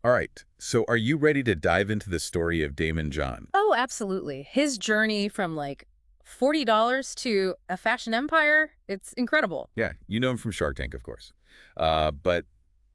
All right, so are you ready to dive into the story of Daymond John? Oh, absolutely. His journey from like $40 to a fashion empire, it's incredible. Yeah, you know him from Shark Tank, of course. But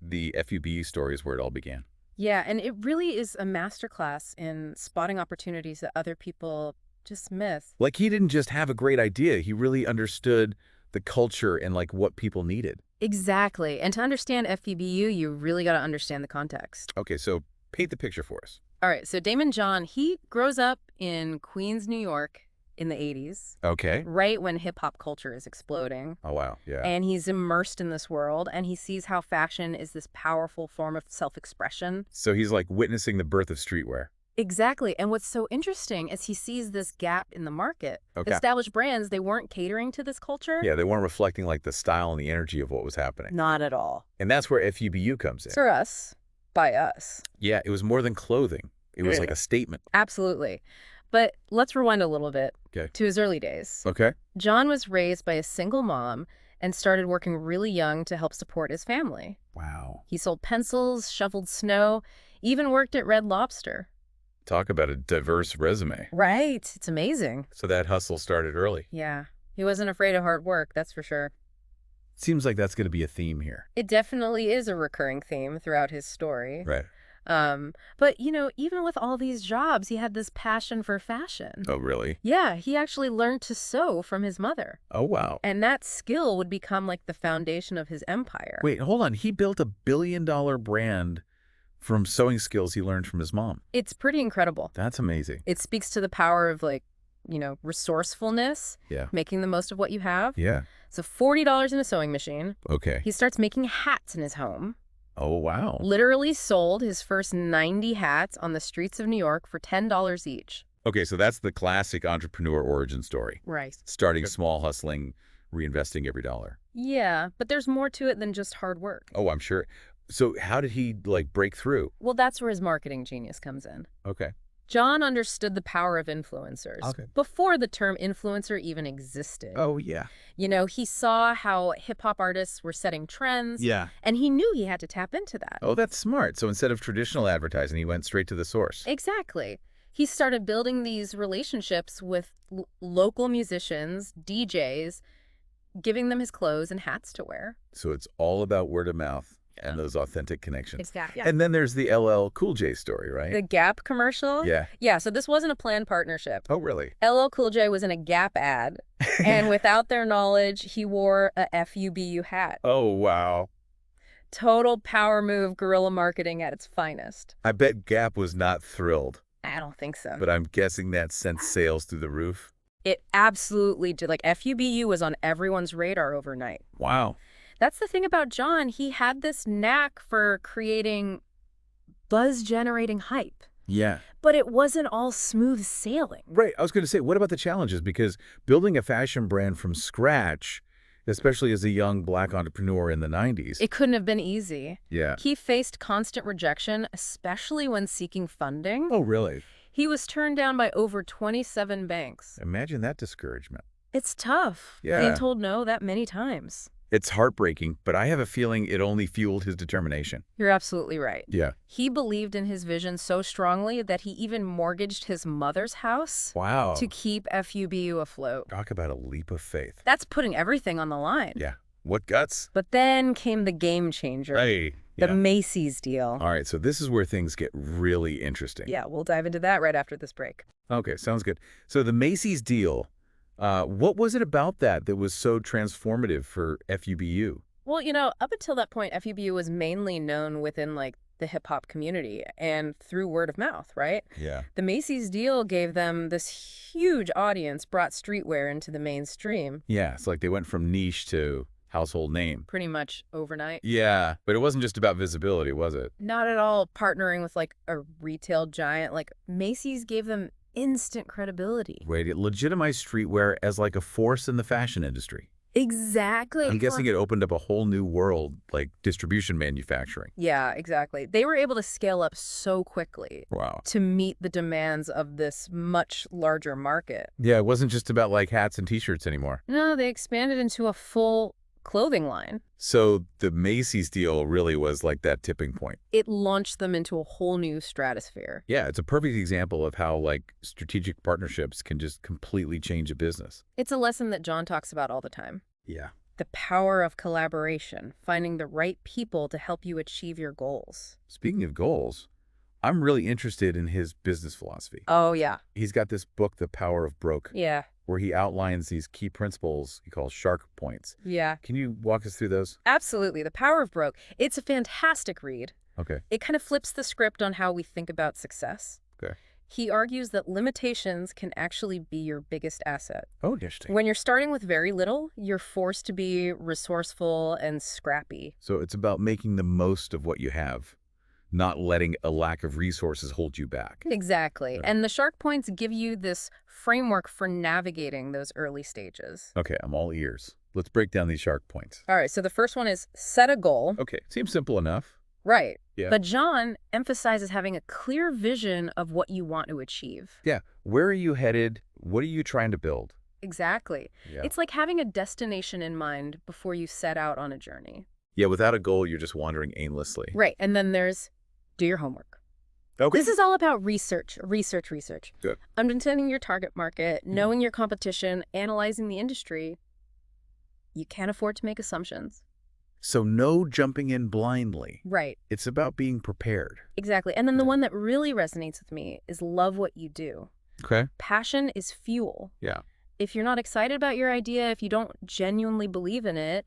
the FUBU story is where it all began. Yeah, and it really is a masterclass in spotting opportunities that other people just miss. Like, he didn't just have a great idea, he really understood the culture and, like, what people needed. Exactly. And to understand FEBU, you really got to understand the context. Okay, so paint the picture for us. All right, so Damon John, he grows up in Queens, New York in the 80s, Okay. right when hip hop culture is exploding. Oh, wow, yeah. And he's immersed in this world, and he sees how fashion is this powerful form of self-expression. So he's, like, witnessing the birth of streetwear. Exactly. And what's so interesting is he sees this gap in the market. Okay. Established brands, they weren't catering to this culture. Yeah, they weren't reflecting, like, the style and the energy of what was happening. Not at all. And that's where FUBU comes in. For us, by us. Yeah, it was more than clothing. It was like Yeah. a statement. Absolutely. But let's rewind a little bit Okay. to his early days. Okay. John was raised by a single mom and started working really young to help support his family. Wow. He sold pencils, shoveled snow, even worked at Red Lobster. Talk about a diverse resume. Right. It's amazing. So that hustle started early. Yeah. He wasn't afraid of hard work, that's for sure. Seems like that's going to be a theme here. It definitely is a recurring theme throughout his story. Right. But, even with all these jobs, he had this passion for fashion. Oh, really? Yeah, he actually learned to sew from his mother. Oh, wow. And that skill would become like the foundation of his empire. Wait, hold on. He built a billion-dollar brand from sewing skills he learned from his mom. It's pretty incredible. That's amazing. It speaks to the power of resourcefulness, Yeah. making the most of what you have. Yeah. So $40 in a sewing machine. Okay. He starts making hats in his home. Oh, wow. Literally sold his first 90 hats on the streets of New York for $10 each. Okay, so that's the classic entrepreneur origin story. Right. Starting small, hustling, reinvesting every dollar. Yeah, but there's more to it than just hard work. Oh, I'm sure. So how did he, like, break through? Well, that's where his marketing genius comes in. Okay. John understood the power of influencers Okay. before the term influencer even existed. Oh, yeah. He saw how hip-hop artists were setting trends, Yeah. and he knew he had to tap into that. Oh, that's smart. So instead of traditional advertising, he went straight to the source. Exactly. He started building these relationships with local musicians, DJs, giving them his clothes and hats to wear. So it's all about word of mouth and those authentic connections. Exactly. And then there's the LL Cool J story, right? The Gap commercial? Yeah. Yeah, so this wasn't a planned partnership. Oh, really? LL Cool J was in a Gap ad, and without their knowledge, he wore a FUBU hat. Oh, wow. Total power move, guerrilla marketing at its finest. I bet Gap was not thrilled, I don't think so. but I'm guessing that sent sales through the roof. It absolutely did. Like, FUBU was on everyone's radar overnight. Wow. That's the thing about John. He had this knack for creating buzz-generating hype. Yeah. But it wasn't all smooth sailing. Right. I was going to say, what about the challenges? Because building a fashion brand from scratch, especially as a young Black entrepreneur in the 90s. It couldn't have been easy. Yeah. He faced constant rejection, especially when seeking funding. Oh, really? He was turned down by over 27 banks. Imagine that discouragement. It's tough. Yeah. Being told no that many times. It's heartbreaking, but I have a feeling it only fueled his determination. You're absolutely right. Yeah. He believed in his vision so strongly that he even mortgaged his mother's house Wow. to keep FUBU afloat. Talk about a leap of faith. That's putting everything on the line. Yeah. What guts? But then came the game changer, Hey. the Yeah. Macy's deal. All right, so this is where things get really interesting. Yeah, we'll dive into that right after this break. Okay, sounds good. So the Macy's deal, what was it about that was so transformative for FUBU? Well, up until that point, FUBU was mainly known within the hip hop community and through word of mouth, right? Yeah. The Macy's deal gave them this huge audience, brought streetwear into the mainstream Yeah, it's like they went from niche to household name. pretty much overnight. Yeah, but it wasn't just about visibility, was it? Not at all partnering with a retail giant. Macy's gave them instant credibility. Right, it legitimized streetwear as like a force in the fashion industry. Exactly. I'm guessing it opened up a whole new world, like distribution manufacturing. Yeah, exactly. They were able to scale up so quickly Wow. to meet the demands of this much larger market. Yeah, it wasn't just about like hats and t-shirts anymore. No, they expanded into a full clothing line. So the Macy's deal really was like that tipping point. It launched them into a whole new stratosphere. Yeah, it's a perfect example of how like strategic partnerships can just completely change a business. It's a lesson that John talks about all the time. Yeah. The power of collaboration, finding the right people to help you achieve your goals. Speaking of goals, I'm really interested in his business philosophy. Oh, yeah. He's got this book, The Power of Broke, Yeah. where he outlines these key principles he calls shark points. Yeah. Can you walk us through those? Absolutely. The Power of Broke. It's a fantastic read. Okay. It kind of flips the script on how we think about success. Okay. He argues that limitations can actually be your biggest asset. Oh, interesting. When you're starting with very little, you're forced to be resourceful and scrappy. So it's about making the most of what you have, not letting a lack of resources hold you back. Exactly. Right. And the shark points give you this framework for navigating those early stages. Okay, I'm all ears. Let's break down these shark points. All right, so the first one is set a goal. Okay, seems simple enough. Right. Yeah. But John emphasizes having a clear vision of what you want to achieve. Yeah, where are you headed? What are you trying to build? Exactly. Yeah. It's like having a destination in mind before you set out on a journey. Yeah, without a goal, you're just wandering aimlessly. Right. And then there's do your homework. Okay. This is all about research. Good. Understanding your target market, knowing your competition, analyzing the industry. You can't afford to make assumptions. So no jumping in blindly. Right. It's about being prepared. Exactly. And then the one that really resonates with me is love what you do. Okay. Passion is fuel. Yeah. If you're not excited about your idea, if you don't genuinely believe in it,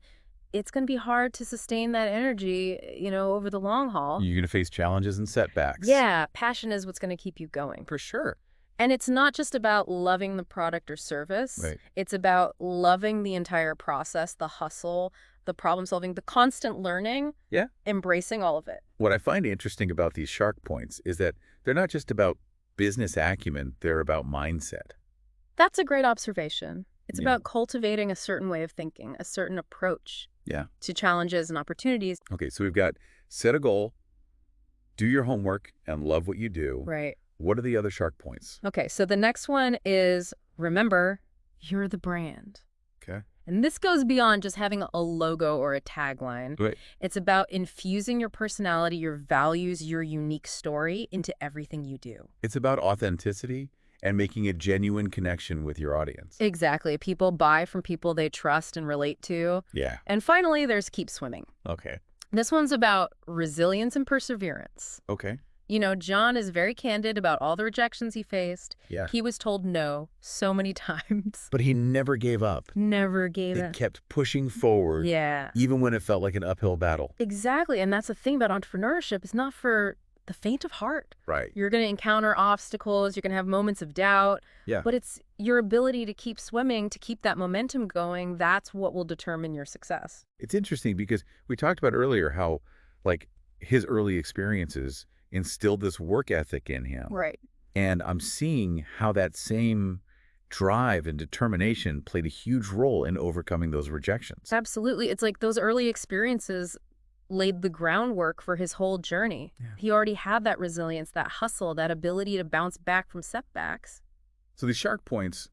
it's going to be hard to sustain that energy, over the long haul. You're going to face challenges and setbacks. Yeah, passion is what's going to keep you going. For sure. And it's not just about loving the product or service. Right. It's about loving the entire process, the hustle, the problem solving, the constant learning. Yeah. Embracing all of it. What I find interesting about these shark points is that they're not just about business acumen, they're about mindset. That's a great observation. It's Yeah. about cultivating a certain way of thinking, a certain approach Yeah. to challenges and opportunities. Okay, so we've got set a goal, do your homework, and love what you do. Right. What are the other shark points? Okay, so the next one is remember, you're the brand. Okay. And this goes beyond just having a logo or a tagline. Right. It's about infusing your personality, your values, your unique story into everything you do. It's about authenticity and making a genuine connection with your audience. Exactly. People buy from people they trust and relate to. Yeah. And finally, there's keep swimming. Okay. This one's about resilience and perseverance. Okay. John is very candid about all the rejections he faced. Yeah. He was told no so many times. But he never gave up. Never gave He up. kept pushing forward, Yeah. even when it felt like an uphill battle. Exactly. And that's the thing about entrepreneurship. It's not for the faint of heart. Right. You're going to encounter obstacles. You're going to have moments of doubt. Yeah. But it's your ability to keep swimming, to keep that momentum going. That's what will determine your success. It's interesting because we talked about earlier how, like, his early experiences instilled this work ethic in him. Right. And I'm seeing how that same drive and determination played a huge role in overcoming those rejections. Absolutely. It's like those early experiences laid the groundwork for his whole journey. Yeah. He already had that resilience, that hustle, that ability to bounce back from setbacks. So these shark points,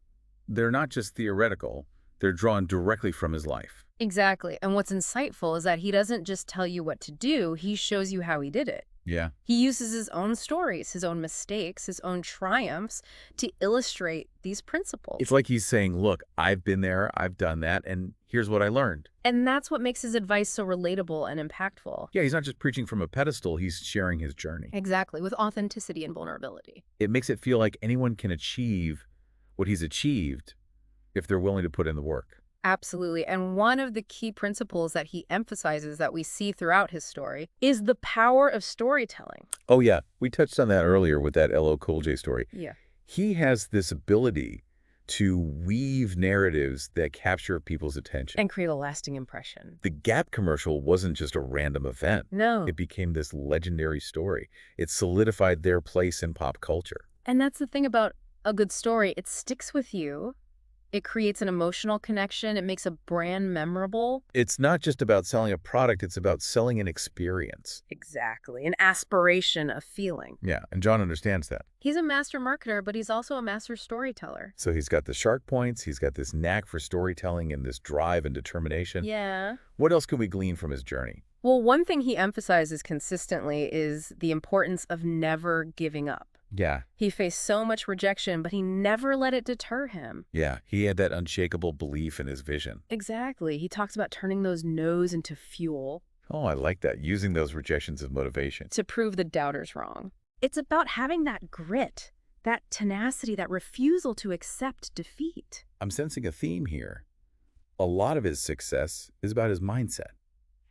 they're not just theoretical, they're drawn directly from his life. Exactly. And what's insightful is that he doesn't just tell you what to do, he shows you how he did it. Yeah. He uses his own stories, his own mistakes, his own triumphs to illustrate these principles. It's like he's saying, look, I've been there, I've done that, and here's what I learned. And that's what makes his advice so relatable and impactful. Yeah, he's not just preaching from a pedestal, he's sharing his journey. Exactly, with authenticity and vulnerability. It makes it feel like anyone can achieve what he's achieved if they're willing to put in the work. Absolutely. And one of the key principles that he emphasizes that we see throughout his story is the power of storytelling. Oh, yeah. We touched on that earlier with that LL Cool J story. Yeah. He has this ability to weave narratives that capture people's attention. And create a lasting impression. The Gap commercial wasn't just a random event. No. It became this legendary story. It solidified their place in pop culture. And that's the thing about a good story. It sticks with you It creates an emotional connection. It makes a brand memorable. It's not just about selling a product, it's about selling an experience. Exactly. An aspiration, a feeling. Yeah, and John understands that. He's a master marketer, but he's also a master storyteller. So he's got the shark points, he's got this knack for storytelling and this drive and determination. Yeah. What else can we glean from his journey? Well, one thing he emphasizes consistently is the importance of never giving up. Yeah, He faced so much rejection, but he never let it deter him. yeah, he had that unshakable belief in his vision. Exactly. He talks about turning those no's into fuel Oh, I like that, using those rejections as motivation. to prove the doubters wrong. It's about having that grit, that tenacity, that refusal to accept defeat. I'm sensing a theme here. A lot of his success is about his mindset.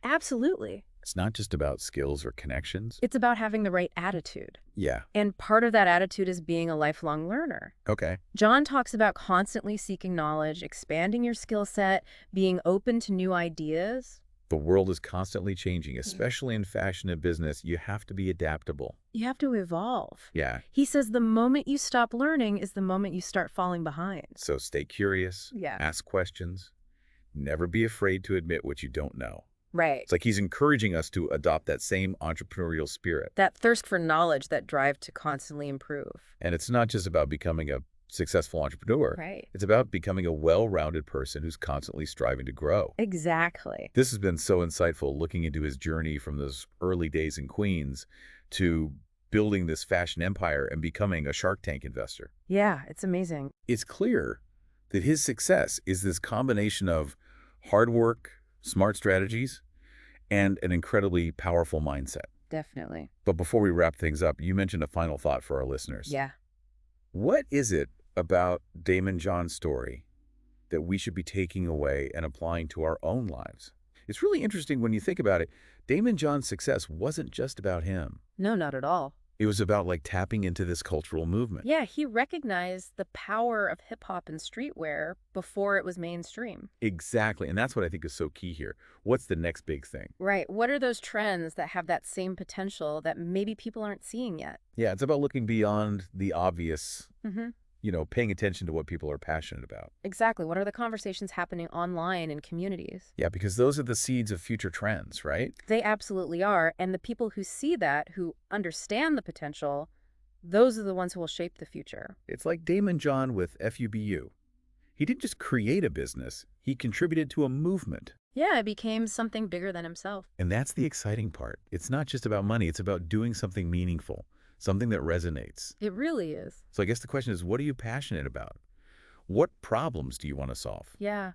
Absolutely. It's not just about skills or connections. It's about having the right attitude. Yeah, And part of that attitude is being a lifelong learner. okay. John talks about constantly seeking knowledge, expanding your skill set, being open to new ideas. The world is constantly changing, especially in fashion and business. You have to be adaptable. You have to evolve. Yeah, He says the moment you stop learning is the moment you start falling behind. so stay curious, Yeah. ask questions, never be afraid to admit what you don't know. Right. It's like he's encouraging us to adopt that same entrepreneurial spirit. That thirst for knowledge, that drive to constantly improve. And it's not just about becoming a successful entrepreneur. Right. It's about becoming a well-rounded person who's constantly striving to grow. Exactly. This has been so insightful, looking into his journey from those early days in Queens to building this fashion empire and becoming a Shark Tank investor. Yeah, it's amazing. It's clear that his success is this combination of hard work, smart strategies, and an incredibly powerful mindset. Definitely. But before we wrap things up, you mentioned a final thought for our listeners. Yeah. What is it about Daymond John's story that we should be taking away and applying to our own lives? It's really interesting when you think about it. Daymond John's success wasn't just about him. No, not at all. It was about like tapping into this cultural movement. Yeah, he recognized the power of hip hop and streetwear before it was mainstream. Exactly. And that's what I think is so key here. What's the next big thing? Right. What are those trends that have that same potential that maybe people aren't seeing yet? Yeah, it's about looking beyond the obvious, Mm-hmm. paying attention to what people are passionate about. Exactly. What are the conversations happening online in communities? Yeah, because those are the seeds of future trends, right? They absolutely are. And the people who see that, who understand the potential, those are the ones who will shape the future. It's like Daymond John with FUBU. He didn't just create a business, he contributed to a movement. Yeah, it became something bigger than himself. And that's the exciting part. It's not just about money, it's about doing something meaningful, something that resonates. It really is. So I guess the question is, what are you passionate about? What problems do you want to solve? Yeah.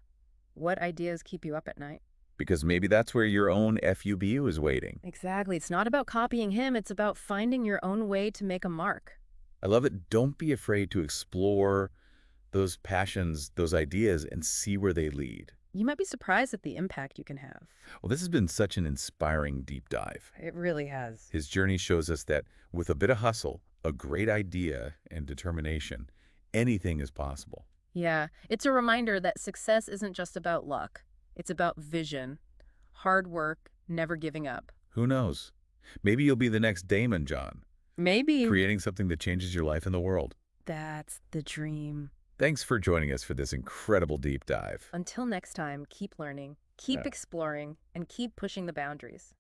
What ideas keep you up at night? Because maybe that's where your own FUBU is waiting. Exactly. It's not about copying him. It's about finding your own way to make a mark. I love it. Don't be afraid to explore those passions, those ideas, and see where they lead. You might be surprised at the impact you can have. Well, this has been such an inspiring deep dive. It really has. His journey shows us that with a bit of hustle, a great idea, and determination, anything is possible. Yeah, it's a reminder that success isn't just about luck. It's about vision, hard work, never giving up. Who knows? Maybe you'll be the next Daymond John, Maybe. creating something that changes your life and the world. That's the dream. Thanks for joining us for this incredible deep dive. Until next time, keep learning, keep Yeah. exploring, and keep pushing the boundaries.